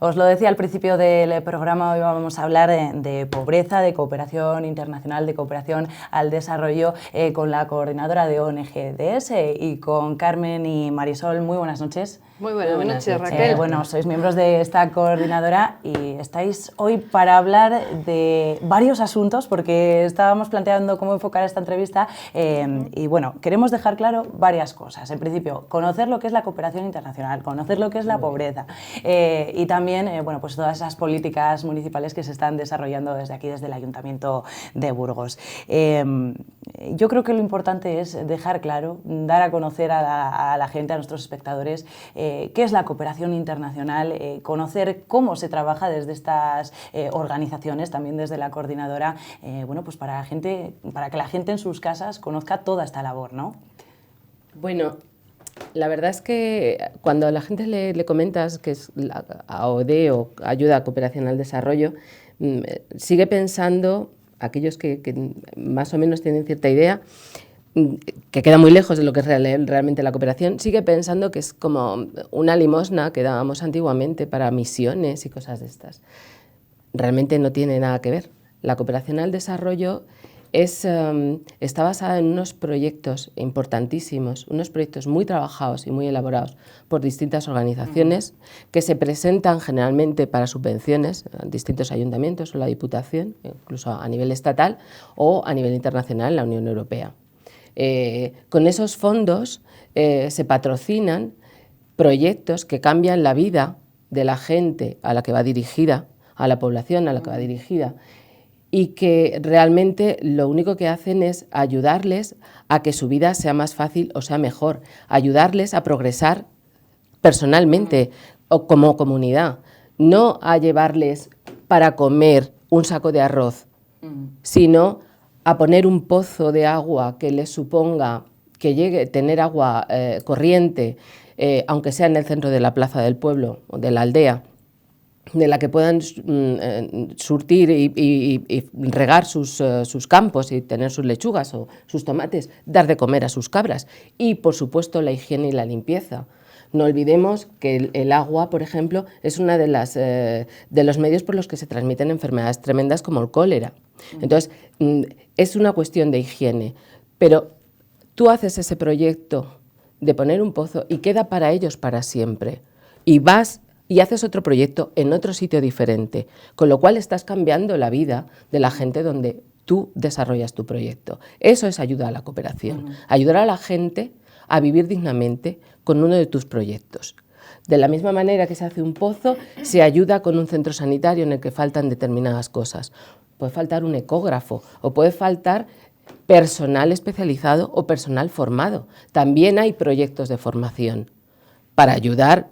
Os lo decía al principio del programa, hoy vamos a hablar de pobreza, de cooperación internacional, de cooperación al desarrollo con la coordinadora de ONG-DS y con Carmen y Marisol. Muy buenas noches. Muy buenas noches, Raquel. Bueno, sois miembros de esta coordinadora y estáis hoy para hablar de varios asuntos porque estábamos planteando cómo enfocar esta entrevista y bueno, queremos dejar claro varias cosas. En principio, conocer lo que es la cooperación internacional, conocer lo que es la pobreza y también, bueno, pues todas esas políticas municipales que se están desarrollando desde aquí, desde el Ayuntamiento de Burgos. Yo creo que lo importante es dejar claro, dar a conocer a la gente, a nuestros espectadores, qué es la cooperación internacional, conocer cómo se trabaja desde estas organizaciones, también desde la coordinadora, bueno, pues para que la gente en sus casas conozca toda esta labor, ¿no? Bueno, la verdad es que cuando a la gente le comentas que es la AOD o Ayuda a Cooperación al Desarrollo, sigue pensando, aquellos que más o menos tienen cierta idea, que queda muy lejos de lo que es realmente la cooperación, sigue pensando que es como una limosna que dábamos antiguamente para misiones y cosas de estas. Realmente no tiene nada que ver. La cooperación al desarrollo está basada en unos proyectos importantísimos, unos proyectos muy trabajados y muy elaborados por distintas organizaciones que se presentan generalmente para subvenciones en distintos ayuntamientos o la Diputación, incluso a nivel estatal o a nivel internacional en la Unión Europea. Con esos fondos se patrocinan proyectos que cambian la vida de la gente a la que va dirigida, a la población a la que va dirigida, y que realmente lo único que hacen es ayudarles a que su vida sea más fácil o sea mejor, ayudarles a progresar personalmente o como comunidad, no a llevarles para comer un saco de arroz, sino a poner un pozo de agua que les suponga que llegue a tener agua corriente, aunque sea en el centro de la plaza del pueblo o de la aldea, de la que puedan surtir y regar sus campos y tener sus lechugas o sus tomates, dar de comer a sus cabras y, por supuesto, la higiene y la limpieza. No olvidemos que el agua, por ejemplo, es uno de los medios por los que se transmiten enfermedades tremendas como el cólera. Entonces, es una cuestión de higiene, pero tú haces ese proyecto de poner un pozo y queda para ellos para siempre, y vas y haces otro proyecto en otro sitio diferente, con lo cual estás cambiando la vida de la gente donde tú desarrollas tu proyecto. Eso es ayuda a la cooperación, ayudar a la gente a vivir dignamente con uno de tus proyectos. De la misma manera que se hace un pozo, se ayuda con un centro sanitario en el que faltan determinadas cosas. Puede faltar un ecógrafo o puede faltar personal especializado o personal formado. También hay proyectos de formación para ayudar.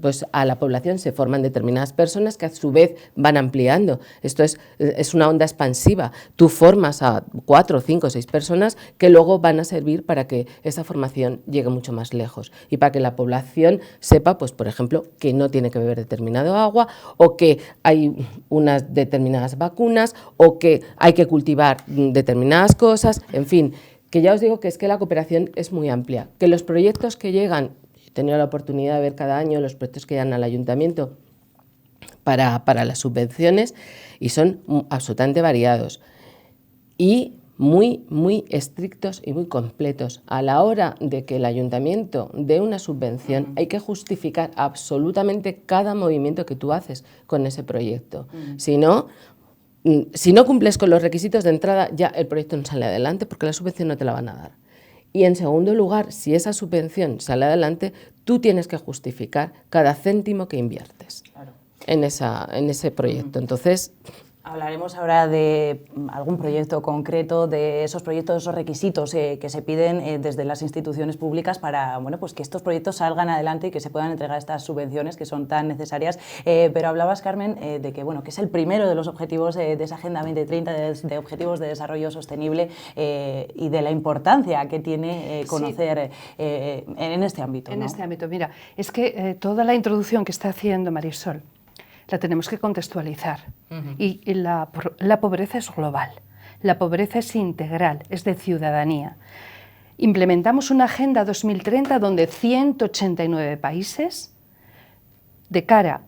Pues a la población se forman determinadas personas que a su vez van ampliando. Esto es una onda expansiva. Tú formas a 4, 5, 6 personas que luego van a servir para que esa formación llegue mucho más lejos y para que la población sepa, pues por ejemplo, que no tiene que beber determinado agua o que hay unas determinadas vacunas o que hay que cultivar determinadas cosas, en fin, que ya os digo que es que la cooperación es muy amplia, que los proyectos que llegan. He tenido la oportunidad de ver cada año los proyectos que dan al ayuntamiento para las subvenciones y son absolutamente variados y muy, muy estrictos y muy completos. A la hora de que el ayuntamiento dé una subvención hay que justificar absolutamente cada movimiento que tú haces con ese proyecto. Si no cumples con los requisitos de entrada, ya el proyecto no sale adelante porque la subvención no te la van a dar. Y en segundo lugar, si esa subvención sale adelante, tú tienes que justificar cada céntimo que inviertes en ese proyecto. Entonces, hablaremos ahora de algún proyecto concreto, de esos proyectos, esos requisitos que se piden desde las instituciones públicas para, bueno, pues que estos proyectos salgan adelante y que se puedan entregar estas subvenciones que son tan necesarias. Pero hablabas, Carmen, de que, bueno, que es el primero de los objetivos de esa Agenda 2030, de objetivos de desarrollo sostenible y de la importancia que tiene conocer en este ámbito. En ¿no? este ámbito, mira, es que toda la introducción que está haciendo Marisol la tenemos que contextualizar. Y la pobreza es global, la pobreza es integral, es de ciudadanía. Implementamos una Agenda 2030 donde 189 países de cara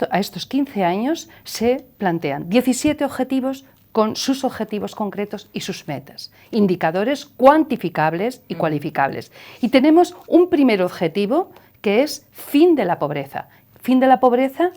a estos 15 años se plantean 17 objetivos con sus objetivos concretos y sus metas, indicadores cuantificables y cualificables. Y tenemos un primer objetivo que es fin de la pobreza. Fin de la pobreza,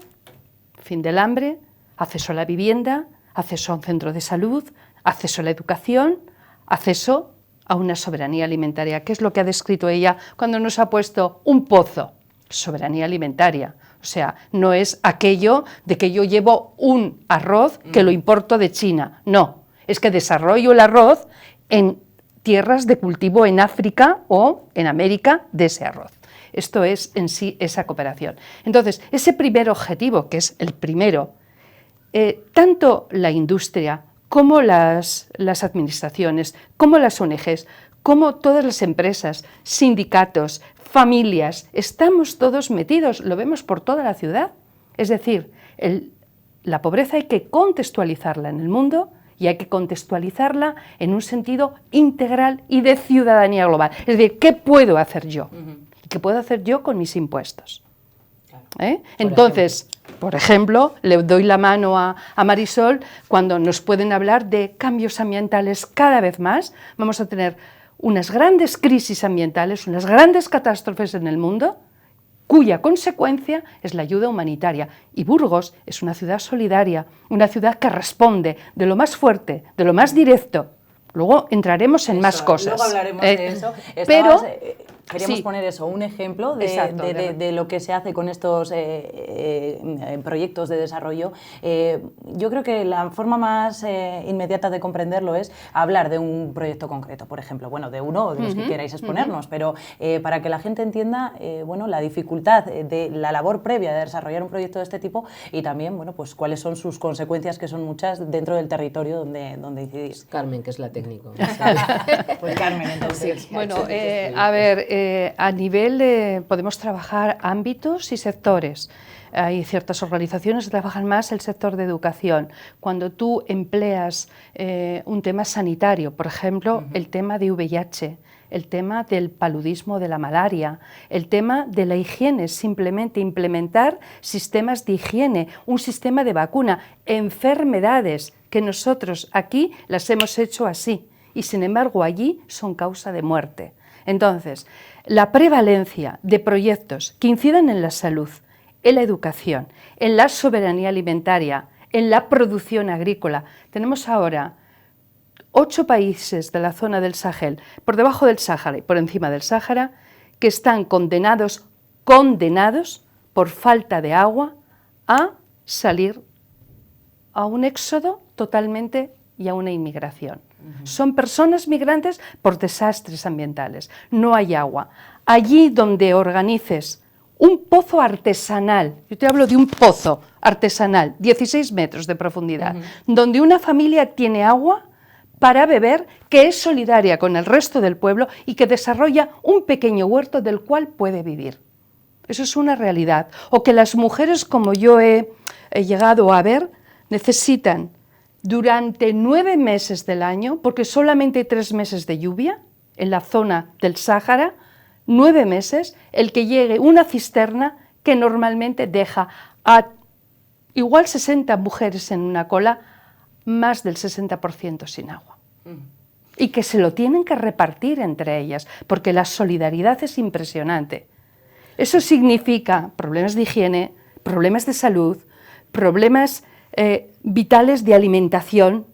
fin del hambre, acceso a la vivienda, acceso a un centro de salud, acceso a la educación, acceso a una soberanía alimentaria, que es lo que ha descrito ella cuando nos ha puesto un pozo. Soberanía alimentaria. O sea, no es aquello de que yo llevo un arroz que lo importo de China. No, es que desarrollo el arroz en tierras de cultivo en África o en América de ese arroz. Esto es en sí esa cooperación. Entonces, ese primer objetivo, que es el primero, tanto la industria como las administraciones, como las ONGs, como todas las empresas, sindicatos, familias, estamos todos metidos, lo vemos por toda la ciudad. Es decir, la pobreza hay que contextualizarla en el mundo y hay que contextualizarla en un sentido integral y de ciudadanía global. Es decir, ¿qué puedo hacer yo? ¿Qué puedo hacer yo con mis impuestos? Entonces, por ejemplo, le doy la mano a Marisol cuando nos pueden hablar de cambios ambientales cada vez más. Vamos a tener unas grandes crisis ambientales, unas grandes catástrofes en el mundo, cuya consecuencia es la ayuda humanitaria. Y Burgos es una ciudad solidaria, una ciudad que responde de lo más fuerte, de lo más directo. Luego entraremos en más cosas. Luego hablaremos de eso. Pero queríamos poner eso, un ejemplo de lo que se hace con estos proyectos de desarrollo. Yo creo que la forma más inmediata de comprenderlo es hablar de un proyecto concreto, por ejemplo, bueno, de uno o de los que queráis exponernos, pero para que la gente entienda bueno, la dificultad de la labor previa de desarrollar un proyecto de este tipo y también bueno, pues, cuáles son sus consecuencias, que son muchas, dentro del territorio donde incidís. Carmen, que es la técnico. Pues Carmen, entonces. Sí, bueno, a ver, a nivel podemos trabajar ámbitos y sectores. Hay ciertas organizaciones que trabajan más el sector de educación. Cuando tú empleas un tema sanitario, por ejemplo, el tema de VIH, el tema del paludismo, de la malaria, el tema de la higiene, simplemente implementar sistemas de higiene, un sistema de vacuna, enfermedades que nosotros aquí las hemos hecho así y sin embargo allí son causa de muerte. Entonces, la prevalencia de proyectos que incidan en la salud, en la educación, en la soberanía alimentaria, en la producción agrícola. Tenemos ahora 8 países de la zona del Sahel, por debajo del Sáhara y por encima del Sáhara, que están condenados por falta de agua a salir a un éxodo totalmente y a una inmigración. Son personas migrantes por desastres ambientales. No hay agua. Allí donde organices un pozo artesanal, yo te hablo de un pozo artesanal, 16 metros de profundidad, donde una familia tiene agua para beber, que es solidaria con el resto del pueblo y que desarrolla un pequeño huerto del cual puede vivir. Eso es una realidad. O que las mujeres, como yo he llegado a ver, necesitan durante 9 meses del año, porque solamente hay 3 meses de lluvia en la zona del Sáhara, 9 meses, el que llegue una cisterna que normalmente deja a igual 60 mujeres en una cola, más del 60% sin agua. Y que se lo tienen que repartir entre ellas, porque la solidaridad es impresionante. Eso significa problemas de higiene, problemas de salud, problemas vitales de alimentación.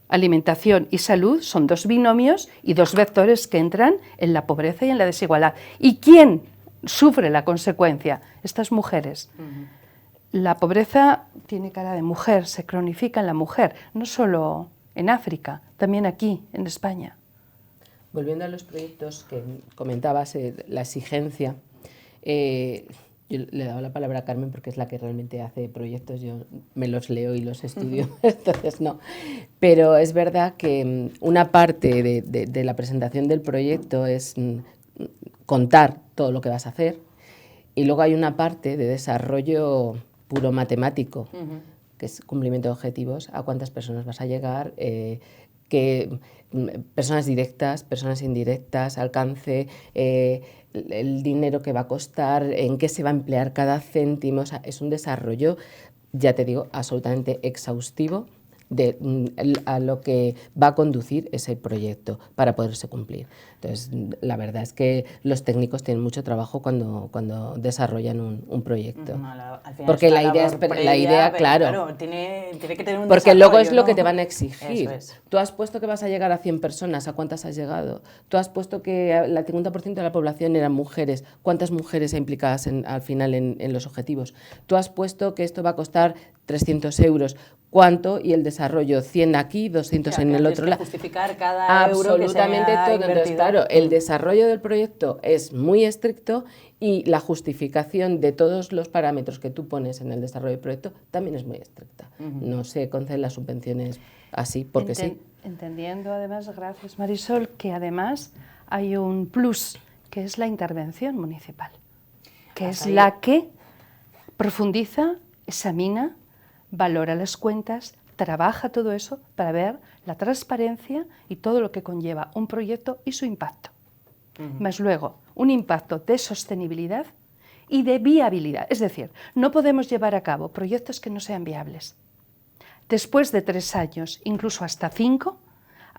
Alimentación y salud son 2 binomios y 2 vectores que entran en la pobreza y en la desigualdad. ¿Y quién sufre la consecuencia? Estas mujeres. La pobreza tiene cara de mujer, se cronifica en la mujer, no solo en África, también aquí, en España. Volviendo a los proyectos que comentabas, la exigencia, yo le he dado la palabra a Carmen porque es la que realmente hace proyectos, yo me los leo y los estudio, entonces no. Pero es verdad que una parte de la presentación del proyecto es contar todo lo que vas a hacer y luego hay una parte de desarrollo puro matemático, que es cumplimiento de objetivos, a cuántas personas vas a llegar, que personas directas, personas indirectas, alcance, el dinero que va a costar, en qué se va a emplear cada céntimo. O sea, es un desarrollo, ya te digo, absolutamente exhaustivo a lo que va a conducir ese proyecto para poderse cumplir. Entonces, la verdad es que los técnicos tienen mucho trabajo cuando desarrollan un proyecto. Al final porque es la una idea, labor previa, la idea pero claro, tiene que tener un porque luego es desarrollo, lo que ¿no? te van a exigir. Eso es. Tú has puesto que vas a llegar a 100 personas, ¿a cuántas has llegado? Tú has puesto que el 50% de la población eran mujeres, ¿cuántas mujeres hay implicadas al final en los objetivos? Tú has puesto que esto va a costar 300 euros, ¿cuánto? Y el desarrollo, 100 aquí, 200 en el otro lado. Justificar cada euro que se Absolutamente ha todo. invertido. Entonces, claro, el desarrollo del proyecto es muy estricto y la justificación de todos los parámetros que tú pones en el desarrollo del proyecto también es muy estricta. No se conceden las subvenciones así, porque sí. Entendiendo además, gracias Marisol, que además hay un plus, que es la intervención municipal, que es la que profundiza, examina, valora las cuentas, trabaja todo eso para ver la transparencia y todo lo que conlleva un proyecto y su impacto. Más luego, un impacto de sostenibilidad y de viabilidad. Es decir, no podemos llevar a cabo proyectos que no sean viables. Después de 3 años, incluso hasta 5,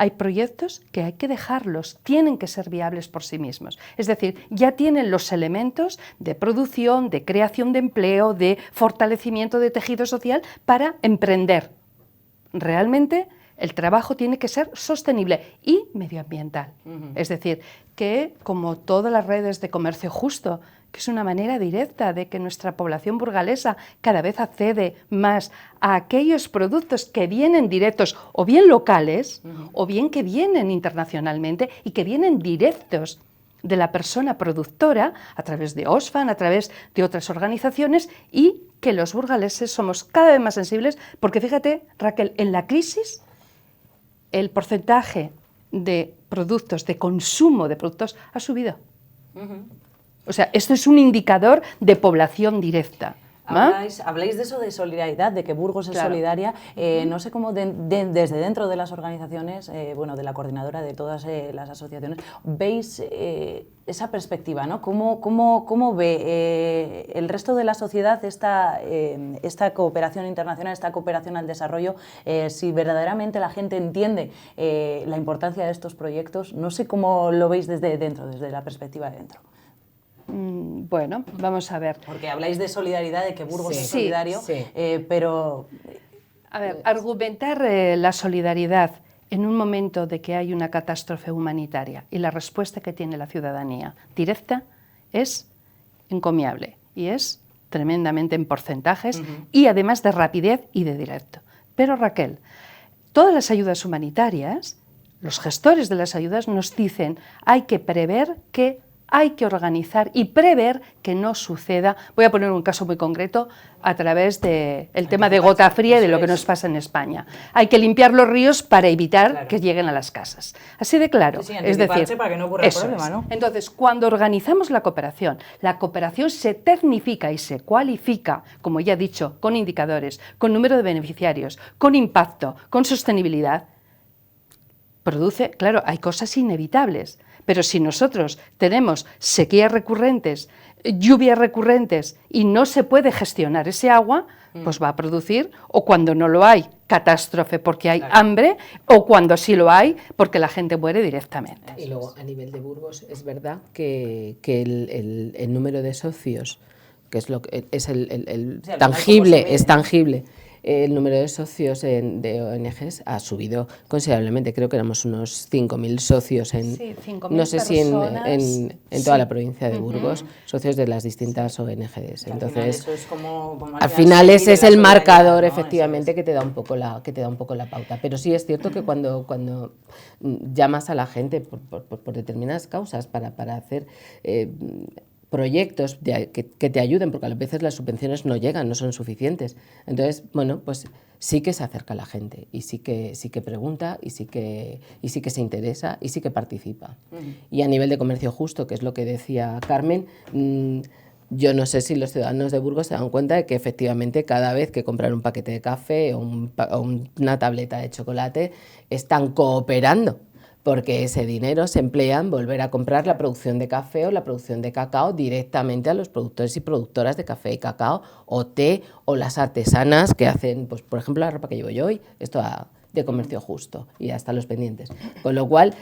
hay proyectos que hay que dejarlos, tienen que ser viables por sí mismos. Es decir, ya tienen los elementos de producción, de creación de empleo, de fortalecimiento de tejido social para emprender. Realmente el trabajo tiene que ser sostenible y medioambiental. Es decir, que como todas las redes de comercio justo, que es una manera directa de que nuestra población burgalesa cada vez accede más a aquellos productos que vienen directos o bien locales o bien que vienen internacionalmente y que vienen directos de la persona productora a través de Oxfam, a través de otras organizaciones, y que los burgaleses somos cada vez más sensibles porque fíjate, Raquel, en la crisis el porcentaje de productos, de consumo de productos ha subido. O sea, esto es un indicador de población directa. Habláis de eso, de solidaridad, de que Burgos es solidaria. No sé cómo desde dentro de las organizaciones, bueno, de la coordinadora de todas las asociaciones, veis esa perspectiva, ¿no? ¿Cómo ve el resto de la sociedad esta cooperación internacional, esta cooperación al desarrollo? Si verdaderamente la gente entiende la importancia de estos proyectos, no sé cómo lo veis desde dentro, desde la perspectiva de dentro. Bueno, vamos a ver. Porque habláis de solidaridad, de que Burgos es solidario, pero... A ver, argumentar la solidaridad en un momento de que hay una catástrofe humanitaria y la respuesta que tiene la ciudadanía directa es encomiable y es tremendamente en porcentajes y además de rapidez y de directo. Pero Raquel, todas las ayudas humanitarias, los gestores de las ayudas nos dicen hay que prever que hay que organizar y prever que no suceda. Voy a poner un caso muy concreto a través del tema de gota fría y de lo que nos pasa en España. Hay que limpiar los ríos para evitar que lleguen a las casas. Así de claro. Es decir, para que no ocurra el problema, ¿no? Entonces, cuando organizamos la cooperación se tecnifica y se cualifica, como ya he dicho, con indicadores, con número de beneficiarios, con impacto, con sostenibilidad, produce, claro, hay cosas inevitables. Pero si nosotros tenemos sequías recurrentes, lluvias recurrentes y no se puede gestionar ese agua, pues va a producir, o cuando no lo hay, catástrofe porque hay hambre, o cuando sí lo hay, porque la gente muere directamente. Y luego, a nivel de Burgos, es verdad que el número de socios, que es lo que es el tangible, es tangible. El número de socios de ONGs ha subido considerablemente. Creo que éramos unos 5.000 socios no sé si en toda la provincia de Burgos, socios de las distintas ONGs. Entonces, al final ese es el marcador, ¿no? Efectivamente, que te da un poco la pauta. Pero sí es cierto que cuando llamas a la gente por determinadas causas para hacer proyectos que te ayuden, porque a veces las subvenciones no llegan, no son suficientes. Entonces, bueno, pues sí que se acerca a la gente y sí que pregunta y sí que se interesa y sí que participa. Y a nivel de comercio justo, que es lo que decía Carmen, Yo no sé si los ciudadanos de Burgos se dan cuenta de que efectivamente cada vez que compran un paquete de café o una tableta de chocolate están cooperando, porque ese dinero se emplea en volver a comprar la producción de café o la producción de cacao directamente a los productores y productoras de café y cacao o té, o las artesanas que hacen, pues, por ejemplo, la ropa que llevo yo hoy, esto de comercio justo, y hasta los pendientes. Con lo cual,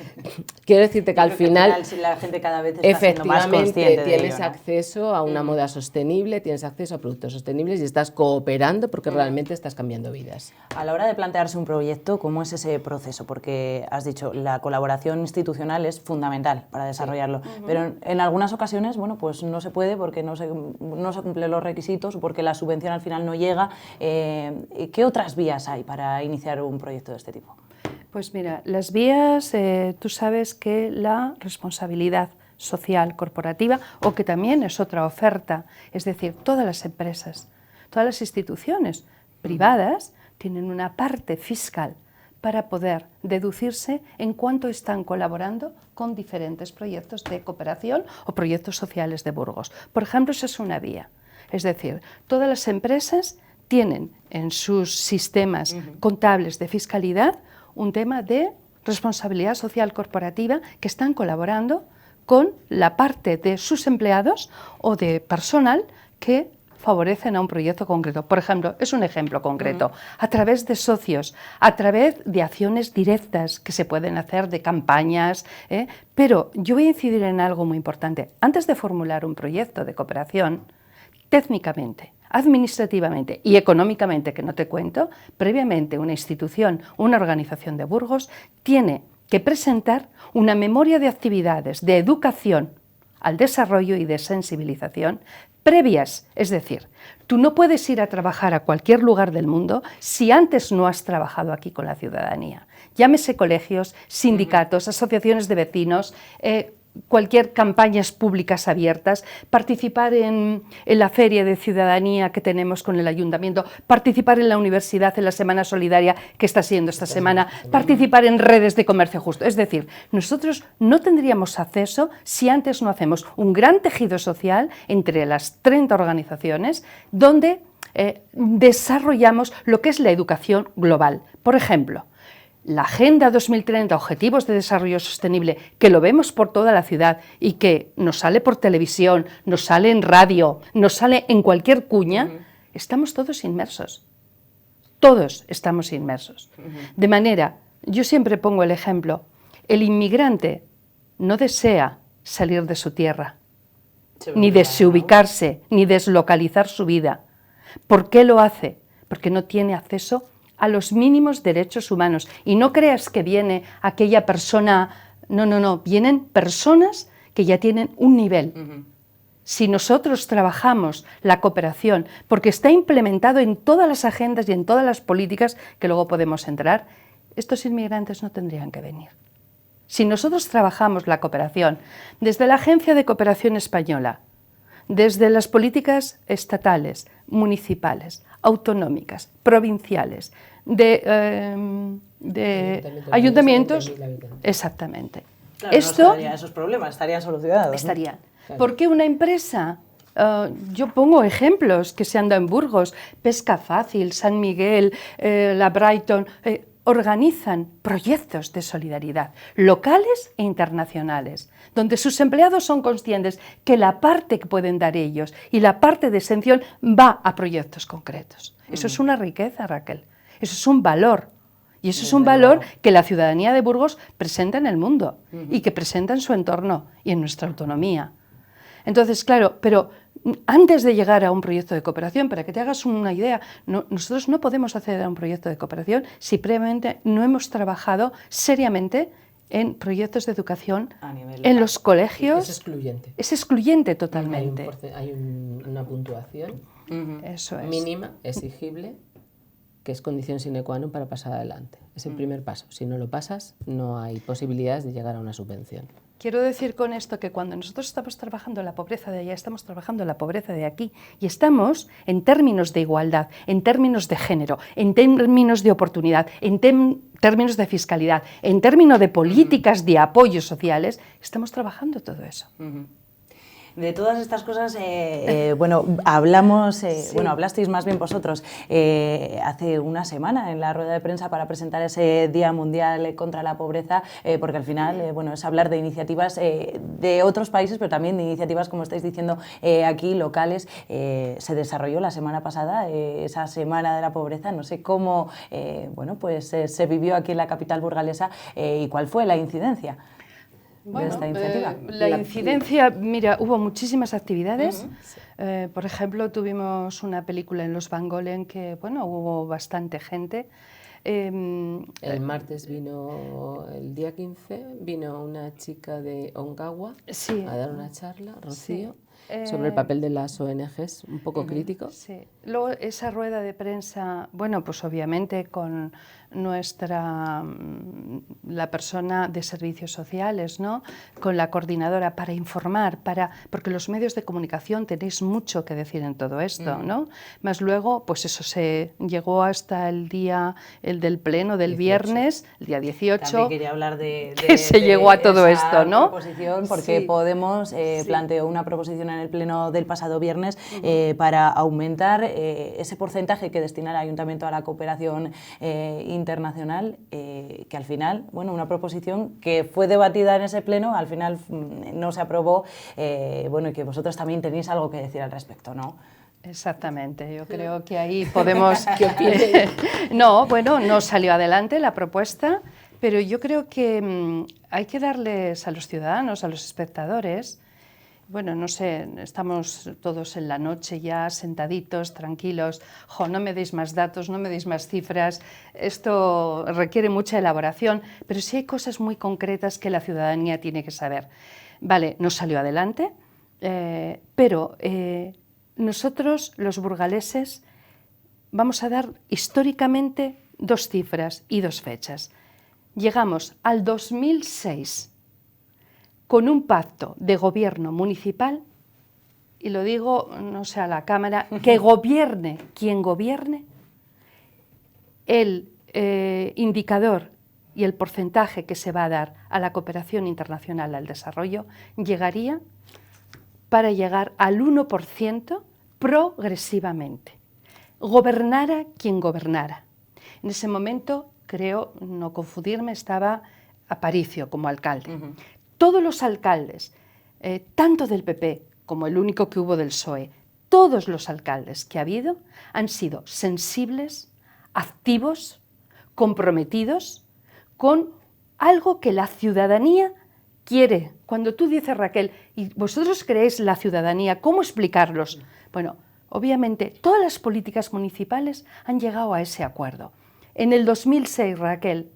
quiero decirte que al final si la gente cada vez está siendo más consciente efectivamente de tienes ello, ¿no? acceso a una moda sostenible, tienes acceso a productos sostenibles y estás cooperando porque realmente estás cambiando vidas. A la hora de plantearse un proyecto, ¿cómo es ese proceso? Porque has dicho, la colaboración institucional es fundamental para desarrollarlo, pero en algunas ocasiones, bueno, pues no se puede porque no se cumplen los requisitos, porque la subvención al final no llega. ¿Qué otras vías hay para iniciar un proyecto de este tipo? Pues mira, las vías, tú sabes que la responsabilidad social corporativa, o que también es otra oferta, es decir, todas las empresas, todas las instituciones privadas tienen una parte fiscal para poder deducirse en cuánto están colaborando con diferentes proyectos de cooperación o proyectos sociales de Burgos. Por ejemplo, esa es una vía. Es decir, todas las empresas tienen en sus sistemas contables de fiscalidad un tema de responsabilidad social corporativa, que están colaborando con la parte de sus empleados o de personal que favorecen a un proyecto concreto. Por ejemplo, es un ejemplo concreto, a través de socios, a través de acciones directas que se pueden hacer, de campañas, pero yo voy a incidir en algo muy importante. Antes de formular un proyecto de cooperación, técnicamente, administrativamente y económicamente, que no te cuento, previamente una institución, una organización de Burgos, tiene que presentar una memoria de actividades de educación al desarrollo y de sensibilización previas. Es decir, tú no puedes ir a trabajar a cualquier lugar del mundo si antes no has trabajado aquí con la ciudadanía. Llámese colegios, sindicatos, asociaciones de vecinos, cualquier campañas públicas abiertas, participar en la feria de ciudadanía que tenemos con el ayuntamiento, participar en la universidad en la Semana Solidaria que está siendo esta semana, participar en redes de comercio justo. Es decir, nosotros no tendríamos acceso si antes no hacemos un gran tejido social entre las 30 organizaciones donde desarrollamos lo que es la educación global. Por ejemplo, la Agenda 2030, Objetivos de Desarrollo Sostenible, que lo vemos por toda la ciudad y que nos sale por televisión, nos sale en radio, nos sale en cualquier cuña, estamos todos inmersos. Todos estamos inmersos. De manera, yo siempre pongo el ejemplo, el inmigrante no desea salir de su tierra, ni desubicarse, ni deslocalizar su vida. ¿Por qué lo hace? Porque no tiene acceso a los mínimos derechos humanos. Y no creas que viene aquella persona, no, vienen personas que ya tienen un nivel. Si nosotros trabajamos la cooperación, porque está implementado en todas las agendas y en todas las políticas que luego podemos entrar, estos inmigrantes no tendrían que venir. Si nosotros trabajamos la cooperación desde la Agencia de Cooperación Española, desde las políticas estatales, municipales, autonómicas, provinciales, de ayuntamientos, exactamente. Claro, no estarían esos problemas, estarían solucionados. Estarían. Claro. ¿Por qué una empresa? Yo pongo ejemplos que se han dado en Burgos, Pesca Fácil, San Miguel, la Brighton, organizan proyectos de solidaridad locales e internacionales, donde sus empleados son conscientes que la parte que pueden dar ellos y la parte de exención va a proyectos concretos. Eso es una riqueza, Raquel, eso es un valor. Y eso es un valor que la ciudadanía de Burgos presenta en el mundo y que presenta en su entorno y en nuestra autonomía. Entonces, claro, pero antes de llegar a un proyecto de cooperación, para que te hagas una idea, nosotros no podemos acceder a un proyecto de cooperación si previamente no hemos trabajado seriamente en proyectos de educación en los colegios. Es excluyente. Es excluyente totalmente. Hay una puntuación Eso es. mínima, exigible, que es condición sine qua non para pasar adelante. Es el primer paso. Si no lo pasas, no hay posibilidades de llegar a una subvención. Quiero decir con esto que cuando nosotros estamos trabajando la pobreza de allá, estamos trabajando la pobreza de aquí. Y estamos en términos de igualdad, en términos de género, en términos de oportunidad, en términos de fiscalidad, en términos de políticas de apoyos sociales, estamos trabajando todo eso. de todas estas cosas, bueno, hablamos, bueno, hablasteis más bien vosotros hace una semana en la rueda de prensa para presentar ese Día Mundial contra la Pobreza, porque al final, bueno, es hablar de iniciativas de otros países, pero también de iniciativas, como estáis diciendo, aquí locales. Se desarrolló la semana pasada esa Semana de la Pobreza. No sé cómo, bueno, pues se vivió aquí en la capital burgalesa y cuál fue la incidencia de esta iniciativa. La incidencia, mira, hubo muchísimas actividades. Por ejemplo, tuvimos una película en Los Bangolen que, bueno, hubo bastante gente. El martes vino, el día 15, vino una chica de Ongawa a dar una charla, Rocío, sobre el papel de las ONGs, un poco crítico. Sí. Luego esa rueda de prensa, bueno, pues obviamente con la persona de servicios sociales, ¿no? Con la coordinadora para informar, porque los medios de comunicación tenéis mucho que decir en todo esto, ¿no? Más luego, pues eso se llegó hasta el del pleno del 18. Viernes, el día 18. También quería hablar de que se llegó a todo esto, ¿no? Proposición, porque Podemos planteó una proposición en el pleno del pasado viernes para aumentar ese porcentaje que destina el Ayuntamiento a la cooperación internacional, que al final, bueno, una proposición que fue debatida en ese pleno, al final no se aprobó, bueno, y que vosotros también tenéis algo que decir al respecto, ¿no? Exactamente, yo creo que ahí podemos... No, bueno, no salió adelante la propuesta, pero yo creo que hay que darles a los ciudadanos, a los espectadores, bueno, no sé, estamos todos en la noche ya sentaditos, tranquilos, no me deis más datos, no me deis más cifras, esto requiere mucha elaboración, pero sí hay cosas muy concretas que la ciudadanía tiene que saber. Vale, no salió adelante, pero nosotros, los burgaleses, vamos a dar históricamente 2 cifras y 2 fechas. Llegamos al 2006 con un pacto de gobierno municipal, y lo digo, no sé, a la Cámara, que gobierne quien gobierne, el indicador y el porcentaje que se va a dar a la cooperación internacional al desarrollo llegaría para llegar al 1% progresivamente. Gobernara quien gobernara. En ese momento, creo, no confundirme, estaba Aparicio como alcalde. Todos los alcaldes, tanto del PP como el único que hubo del PSOE, todos los alcaldes que ha habido han sido sensibles, activos, comprometidos con algo que la ciudadanía quiere. Cuando tú dices, Raquel, y vosotros creéis la ciudadanía, ¿cómo explicarlos? Bueno, obviamente todas las políticas municipales han llegado a ese acuerdo. En el 2006, Raquel,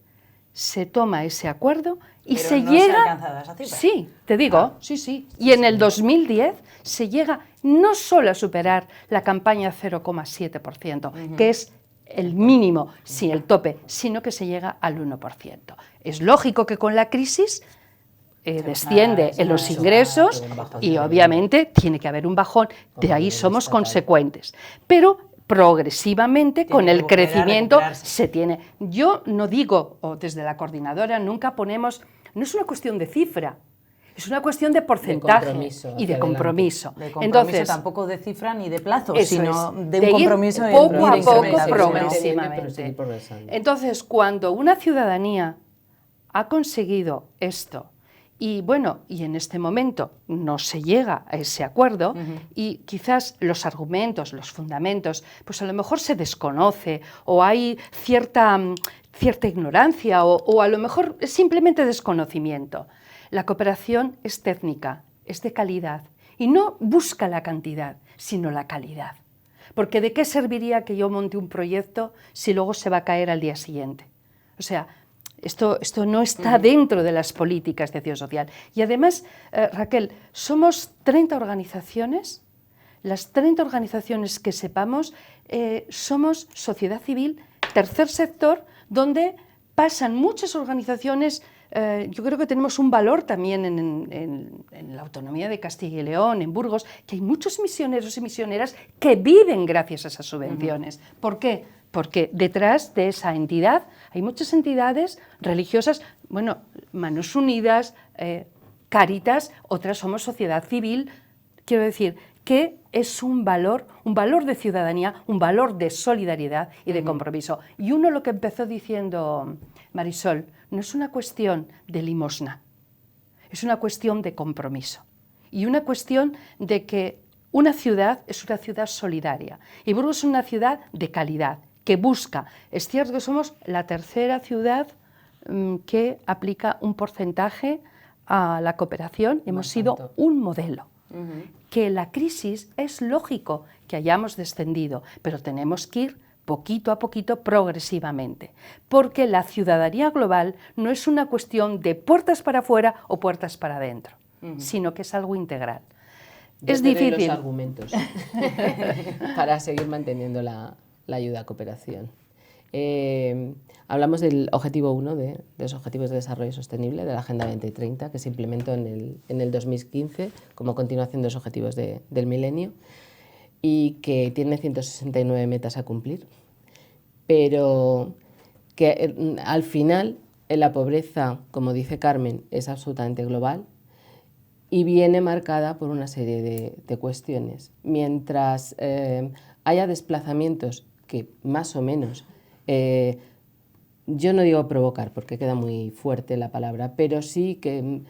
se toma ese acuerdo y pero se no llega... ¿Se ha alcanzado esa cifra? Sí, te digo, sí. Y en el 2010 se llega no solo a superar la campaña 0,7%, que es el mínimo, sí, el tope, sino que se llega al 1%. Es lógico que con la crisis desciende en los ingresos y obviamente tiene que haber un bajón, de ahí somos consecuentes. Pero progresivamente, con el crecimiento, se tiene... Yo no digo, o desde la coordinadora nunca ponemos... No es una cuestión de cifra, es una cuestión de porcentaje y de compromiso. Entonces, tampoco de cifra ni de plazo, sino de un ir compromiso poco a poco, progresivamente. Entonces, cuando una ciudadanía ha conseguido esto, y bueno, y en este momento no se llega a ese acuerdo y quizás los argumentos, los fundamentos, pues a lo mejor se desconoce o hay cierta ignorancia o a lo mejor es simplemente desconocimiento. La cooperación es técnica, es de calidad y no busca la cantidad, sino la calidad. Porque ¿de qué serviría que yo monte un proyecto si luego se va a caer al día siguiente? O sea, esto no está dentro de las políticas de acción social. Y además, Raquel, somos 30 organizaciones, las 30 organizaciones que sepamos, somos sociedad civil, tercer sector, donde pasan muchas organizaciones. Yo creo que tenemos un valor también en la autonomía de Castilla y León, en Burgos, que hay muchos misioneros y misioneras que viven gracias a esas subvenciones. ¿Por qué? Porque detrás de esa entidad hay muchas entidades religiosas, bueno, Manos Unidas, Cáritas, otras somos sociedad civil, Quiero decir que es un valor de ciudadanía, un valor de solidaridad y de compromiso. Y uno, lo que empezó diciendo Marisol, no es una cuestión de limosna, es una cuestión de compromiso y una cuestión de que una ciudad es una ciudad solidaria y Burgos es una ciudad de calidad, que busca. Es cierto que somos la tercera ciudad que aplica un porcentaje a la cooperación, hemos sido un modelo. Que la crisis es lógico que hayamos descendido, pero tenemos que ir poquito a poquito, progresivamente, porque la ciudadanía global no es una cuestión de puertas para afuera o puertas para adentro, sino que es algo integral. Es difícil. Los argumentos para seguir manteniendo la ayuda a cooperación. Hablamos del objetivo 1 de los Objetivos de Desarrollo Sostenible de la Agenda 2030, que se implementó en el 2015 como continuación de los Objetivos del Milenio y que tiene 169 metas a cumplir, pero que al final la pobreza, como dice Carmen, es absolutamente global y viene marcada por una serie de cuestiones. Mientras haya desplazamientos que más o menos, yo no digo provocar porque queda muy fuerte la palabra, pero sí que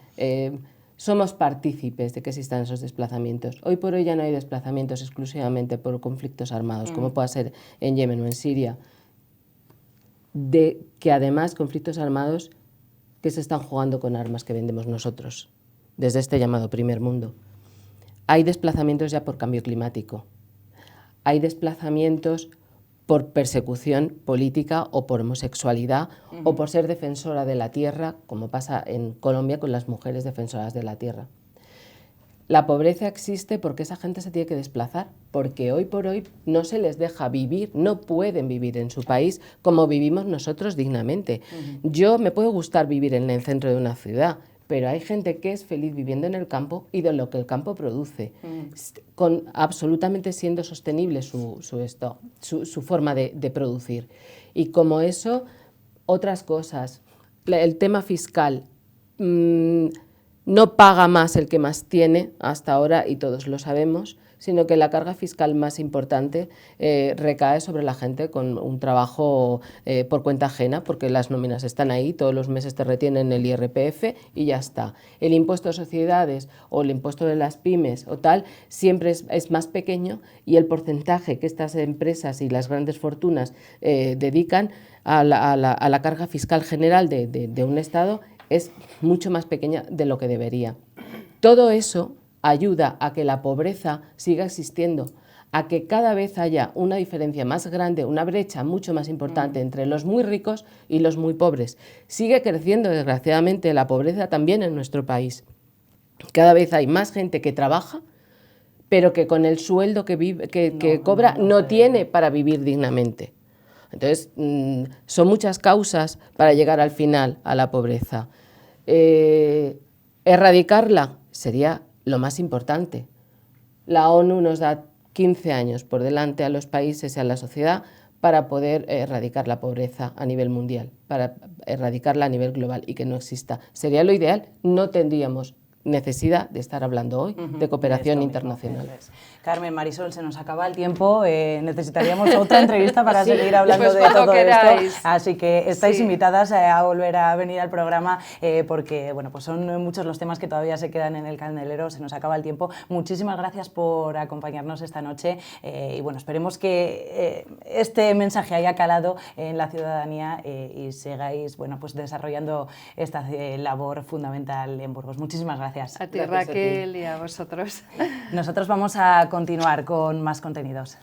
somos partícipes de que existan esos desplazamientos. Hoy por hoy ya no hay desplazamientos exclusivamente por conflictos armados, como pueda ser en Yemen o en Siria, de que además conflictos armados que se están jugando con armas que vendemos nosotros, desde este llamado primer mundo. Hay desplazamientos ya por cambio climático, hay desplazamientos por persecución política o por homosexualidad o por ser defensora de la tierra, como pasa en Colombia con las mujeres defensoras de la tierra. La pobreza existe porque esa gente se tiene que desplazar, porque hoy por hoy no se les deja vivir, no pueden vivir en su país como vivimos nosotros dignamente. Yo me puede gustar vivir en el centro de una ciudad, pero hay gente que es feliz viviendo en el campo y de lo que el campo produce, con absolutamente siendo sostenible su forma de producir. Y como eso, otras cosas. El tema fiscal, no paga más el que más tiene hasta ahora, y todos lo sabemos, sino que la carga fiscal más importante recae sobre la gente con un trabajo por cuenta ajena, porque las nóminas están ahí, todos los meses te retienen el IRPF y ya está. El impuesto de sociedades o el impuesto de las pymes o tal siempre es más pequeño, y el porcentaje que estas empresas y las grandes fortunas dedican a la carga fiscal general de un Estado es mucho más pequeña de lo que debería. Todo eso ayuda a que la pobreza siga existiendo, a que cada vez haya una diferencia más grande, una brecha mucho más importante entre los muy ricos y los muy pobres. Sigue creciendo, desgraciadamente, la pobreza también en nuestro país. Cada vez hay más gente que trabaja, pero que con el sueldo que cobra no tiene para vivir dignamente. Entonces, son muchas causas para llegar al final a la pobreza. Erradicarla sería lo más importante. La ONU nos da 15 años por delante a los países y a la sociedad para poder erradicar la pobreza a nivel mundial, para erradicarla a nivel global y que no exista. Sería lo ideal, no tendríamos necesidad de estar hablando hoy de cooperación internacional. Carmen, Marisol, se nos acaba el tiempo, necesitaríamos otra entrevista para seguir hablando de todo queráis. Esto, así que estáis invitadas a volver a venir al programa porque bueno, pues son muchos los temas que todavía se quedan en el candelero, se nos acaba el tiempo. Muchísimas gracias por acompañarnos esta noche y bueno, esperemos que este mensaje haya calado en la ciudadanía y sigáis bueno, pues desarrollando esta labor fundamental en Burgos. Muchísimas gracias. A ti, Raquel, y a vosotros. Nosotros vamos a continuar con más contenidos.